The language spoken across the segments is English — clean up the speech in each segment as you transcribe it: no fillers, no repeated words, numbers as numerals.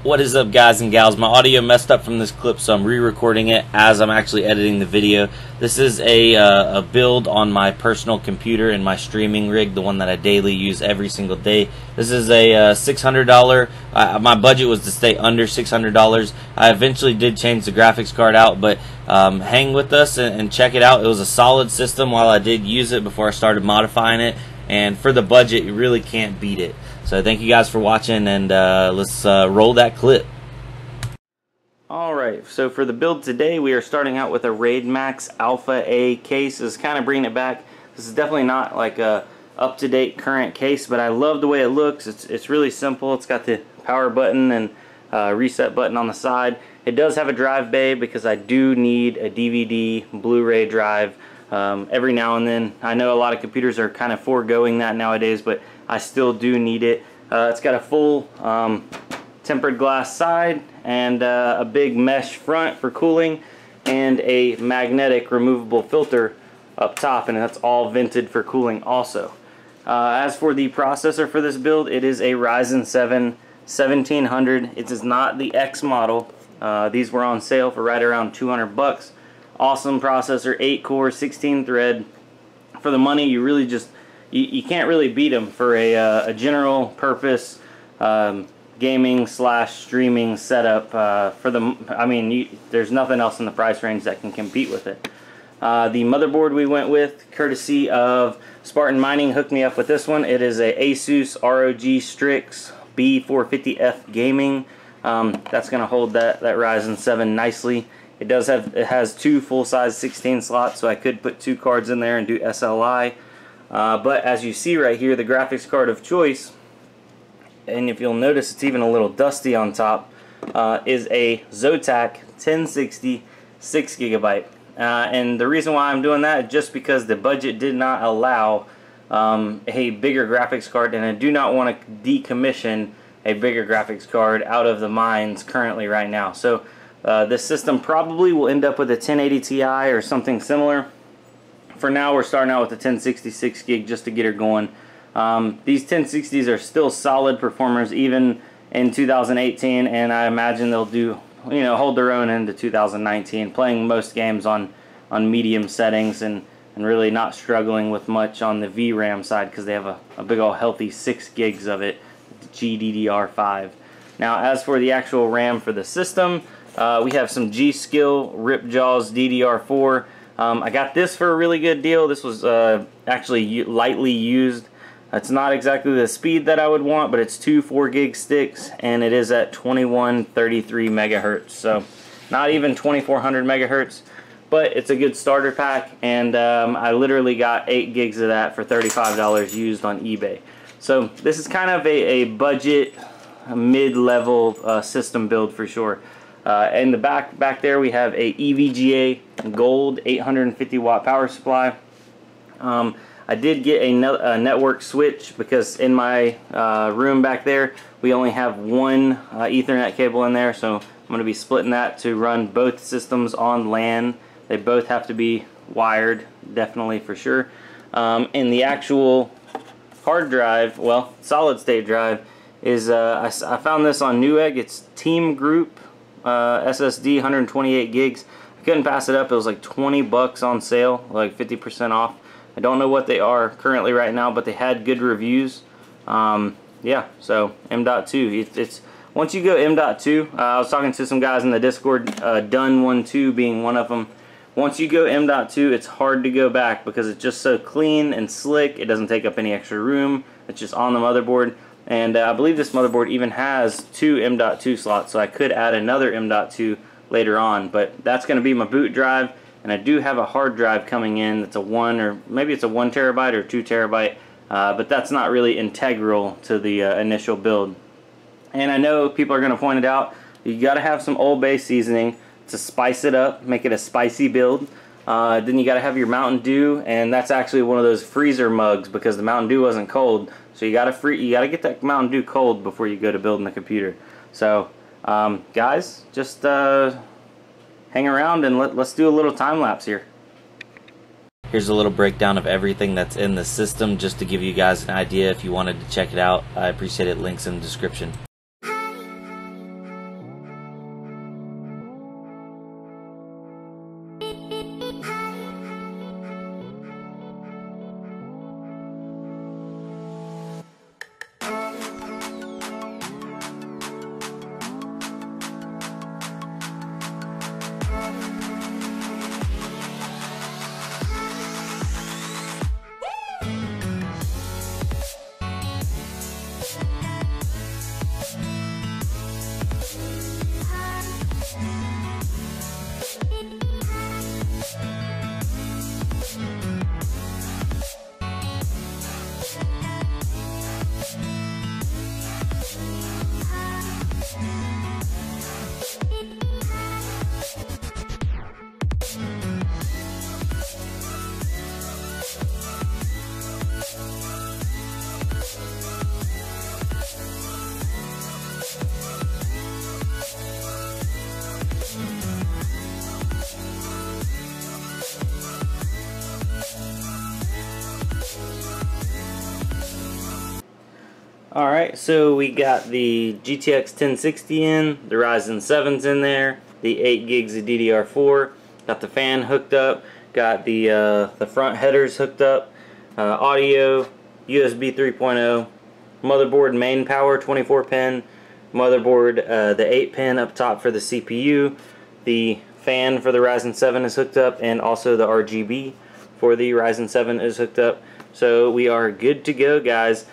What is up, guys and gals? My audio messed up from this clip, so I'm re-recording it as I'm actually editing the video. This is a build on my personal computer and my streaming rig, the one that I daily use every single day. This is a $600. My budget was to stay under $600. I eventually did change the graphics card out, but hang with us and check it out. It was a solid system while I did use it before I started modifying it, and for the budget, you really can't beat it. So thank you guys for watching, and let's roll that clip. Alright, so for the build today, we are starting out with a Raidmax Alpha A case. This is kind of bringing it back. This is definitely not like a up-to-date current case, but I love the way it looks. It's really simple. It's got the power button and reset button on the side. It does have a drive bay because I do need a DVD Blu-ray drive every now and then. I know a lot of computers are kind of foregoing that nowadays, but I still do need it. It's got a full tempered glass side and a big mesh front for cooling, and a magnetic removable filter up top, and that's all vented for cooling also. As for the processor for this build, it is a Ryzen 7 1700. It is not the X model. These were on sale for right around 200 bucks. Awesome processor, 8 core, 16 thread. For the money, you really just you can't really beat them for a general purpose gaming slash streaming setup. There's nothing else in the price range that can compete with it. The motherboard we went with, courtesy of Spartan Mining, hooked me up with this one. It is a Asus ROG Strix B450F Gaming. That's going to hold that Ryzen 7 nicely. It has two full-size 16 slots, so I could put 2 cards in there and do SLI. But as you see right here, the graphics card of choice, and if you'll notice it's even a little dusty on top, is a Zotac 1060 6GB. And the reason why I'm doing that is just because the budget did not allow a bigger graphics card, and I do not want to decommission a bigger graphics card out of the mines currently right now. So this system probably will end up with a 1080 Ti or something similar. For now, we're starting out with the 1066 gig just to get her going. These 1060s are still solid performers even in 2018, and I imagine they'll hold their own into 2019, playing most games on medium settings and really not struggling with much on the VRAM side because they have a big old healthy 6 gigs of it, GDDR5. Now, as for the actual RAM for the system, we have some G-Skill ripjaws DDR4. I got this for a really good deal. This was actually lightly used. It's not exactly the speed that I would want, but it's 2 4-gig sticks, and it is at 2133 megahertz. So not even 2400 megahertz, but it's a good starter pack, and I literally got 8 gigs of that for $35 used on eBay. So this is kind of a budget, mid-level system build for sure. In the back there we have a EVGA gold 850 watt power supply. I did get a network switch because in my room back there we only have one Ethernet cable in there, so I'm going to be splitting that to run both systems on LAN. They both have to be wired, definitely for sure. And the actual hard drive, well, solid state drive, is I found this on Newegg. It's Team Group SSD, 128 gigs. I couldn't pass it up. It was like 20 bucks on sale, like 50% off. I don't know what they are currently right now, but they had good reviews. Yeah, so M.2. It's once you go M.2, I was talking to some guys in the Discord, Done12 being one of them. Once you go M.2, it's hard to go back because it's just so clean and slick. It doesn't take up any extra room. It's just on the motherboard. And I believe this motherboard even has 2 M.2 slots, so I could add another M.2 later on. But that's going to be my boot drive, and I do have a hard drive coming in that's a 1 or maybe it's a 1 terabyte or 2 terabyte, but that's not really integral to the initial build. And I know people are going to point it out, you got to have some Old Bay seasoning to spice it up, make it a spicy build. Then you got to have your Mountain Dew, and that's actually one of those freezer mugs because the Mountain Dew wasn't cold. So you got to get that Mountain Dew cold before you go to building the computer. So guys, just hang around and let's do a little time lapse here. Here's a little breakdown of everything that's in the system just to give you guys an idea if you wanted to check it out. I appreciate it. Links in the description. Alright, so we got the GTX 1060 in, the Ryzen 7's in there, the 8 gigs of DDR4, got the fan hooked up, got the front headers hooked up, audio, USB 3.0, motherboard main power 24 pin, motherboard the 8 pin up top for the CPU, the fan for the Ryzen 7 is hooked up, and also the RGB for the Ryzen 7 is hooked up. So we are good to go, guys.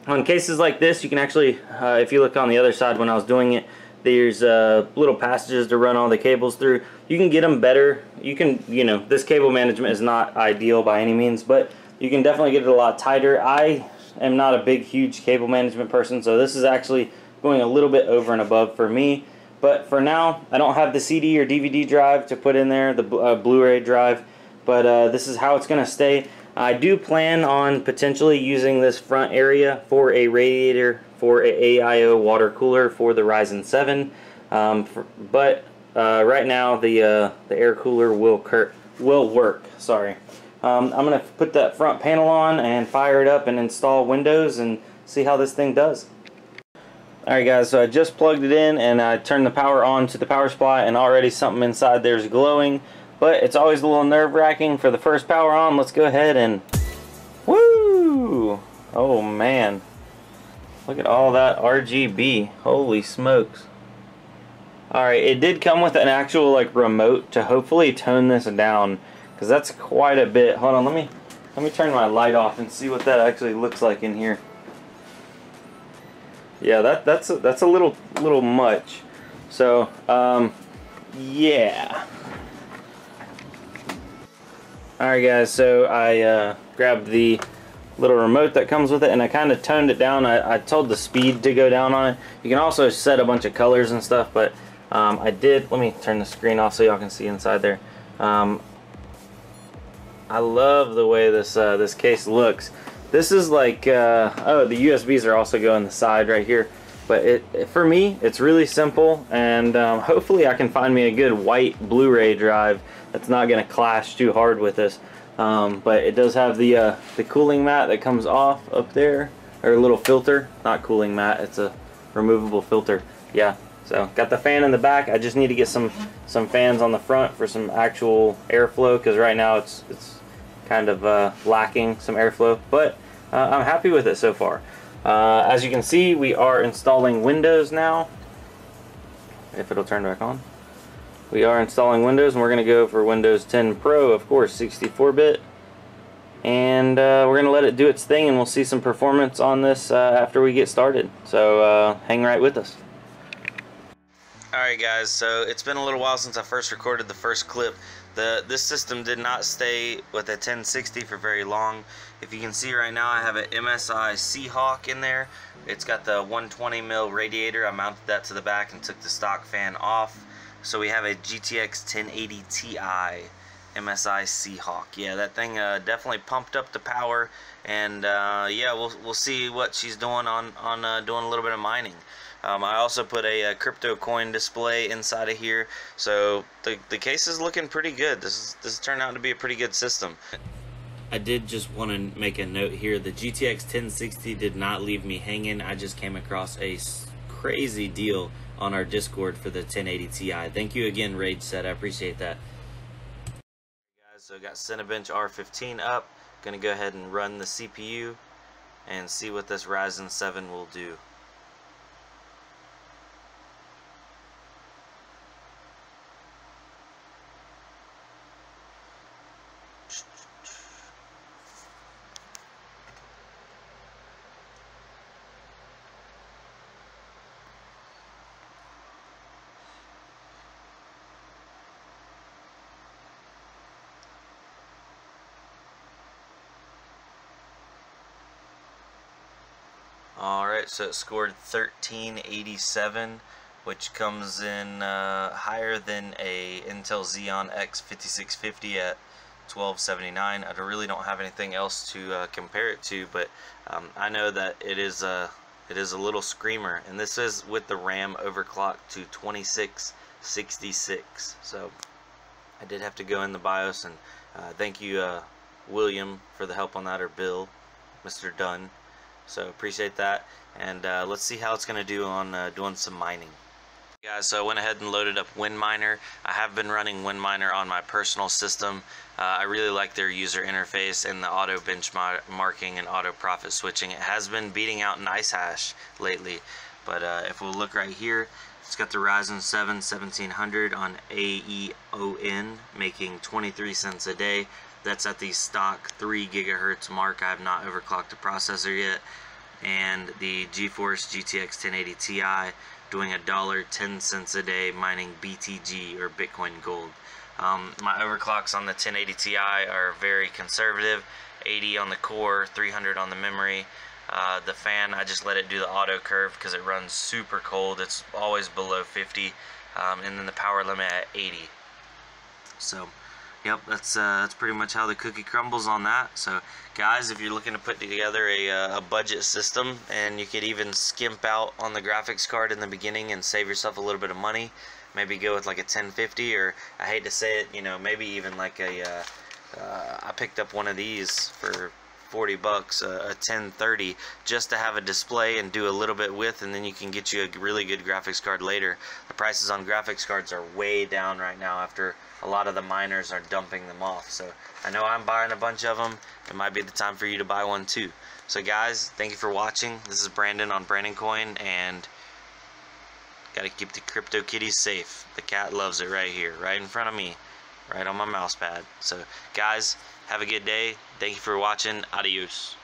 On cases like this, you can actually, if you look on the other side when I was doing it, there's little passages to run all the cables through. You can get them better. You can, this cable management is not ideal by any means, but you can definitely get it a lot tighter. I am not a big, huge cable management person, so this is actually going a little bit over and above for me. But for now, I don't have the CD or DVD drive to put in there, the Blu-ray drive, but this is how it's going to stay. I do plan on potentially using this front area for a radiator for a AIO water cooler for the Ryzen 7, but right now the air cooler will work. Sorry. I'm going to put that front panel on and fire it up and install Windows and see how this thing does. Alright guys, so I just plugged it in and I turned the power on to the power supply, and already something inside there is glowing. But it's always a little nerve-wracking for the first power on. Let's go ahead and... Woo! Oh man. Look at all that RGB. Holy smokes. Alright, it did come with an actual remote to hopefully tone this down, because that's quite a bit. Hold on, let me turn my light off and see what that actually looks like in here. Yeah, that's a little much. So, yeah. Alright guys, so I grabbed the little remote that comes with it, and I kind of toned it down. I told the speed to go down on it. You can also set a bunch of colors and stuff, but I did. Let me turn the screen off so y'all can see inside there. I love the way this case looks. This is like, oh, the USBs are also going the side right here. But for me, it's really simple, and hopefully I can find me a good white Blu-ray drive that's not going to clash too hard with this. But it does have the cooling mat that comes off up there, or a little filter. Not cooling mat, it's a removable filter. Yeah, so got the fan in the back. I just need to get some fans on the front for some actual airflow, because right now it's kind of lacking some airflow. But I'm happy with it so far. As you can see, we are installing Windows now. If it'll turn back on. We are installing Windows, and we're going to go for Windows 10 Pro, of course, 64-bit. And we're going to let it do its thing, and we'll see some performance on this after we get started. So hang right with us. Alright guys, so it's been a little while since I first recorded the first clip. This system did not stay with a 1060 for very long. If you can see right now, I have an MSI Seahawk in there. It's got the 120mm radiator. I mounted that to the back and took the stock fan off. So we have a GTX 1080 Ti MSI Seahawk. Yeah, that thing definitely pumped up the power, and yeah, we'll see what she's doing on doing a little bit of mining. I also put a crypto coin display inside of here, so the case is looking pretty good. This turned out to be a pretty good system. I did just want to make a note here. The GTX 1060 did not leave me hanging. I just came across a crazy deal on our Discord for the 1080 Ti. Thank you again, Rage Set. I appreciate that. Guys, so got Cinebench R15 up. Gonna go ahead and run the CPU and see what this Ryzen 7 will do. Alright, so it scored 1387, which comes in higher than a Intel Xeon X5650 at 1279. I really don't have anything else to compare it to, but I know that it is a little screamer, and this is with the RAM overclocked to 2666. So I did have to go in the BIOS, and thank you William for the help on that, or Bill, Mr. Dunn. So appreciate that, and let's see how it's going to do on doing some mining. Guys, so I went ahead and loaded up WinMiner. I have been running WinMiner on my personal system. I really like their user interface and the auto benchmarking and auto profit switching. It has been beating out NiceHash lately, but if we'll look right here, it's got the Ryzen 7 1700 on AEON, making 23 cents a day. That's at the stock 3 gigahertz mark. I have not overclocked the processor yet. And the GeForce GTX 1080 Ti doing $1.10 a day mining BTG, or Bitcoin Gold. My overclocks on the 1080 Ti are very conservative, 80 on the core, 300 on the memory. The fan, I just let it do the auto curve because it runs super cold. It's always below 50, and then the power limit at 80. So yep, that's pretty much how the cookie crumbles on that. So guys, if you're looking to put together a budget system, and you could even skimp out on the graphics card in the beginning and save yourself a little bit of money, maybe go with like a 1050, or I hate to say it, you know, maybe even like a I picked up one of these for 40 bucks, a 1030, just to have a display and do a little bit with, and then you can get you a really good graphics card later. The prices on graphics cards are way down right now after a lot of the miners are dumping them off. So I know I'm buying a bunch of them. It might be the time for you to buy one too. So guys, thank you for watching. This is Brandon on Brandoncoin, and gotta keep the crypto kitties safe. The cat loves it right here, right in front of me, right on my mouse pad. So guys, have a good day. Thank you for watching. Adios.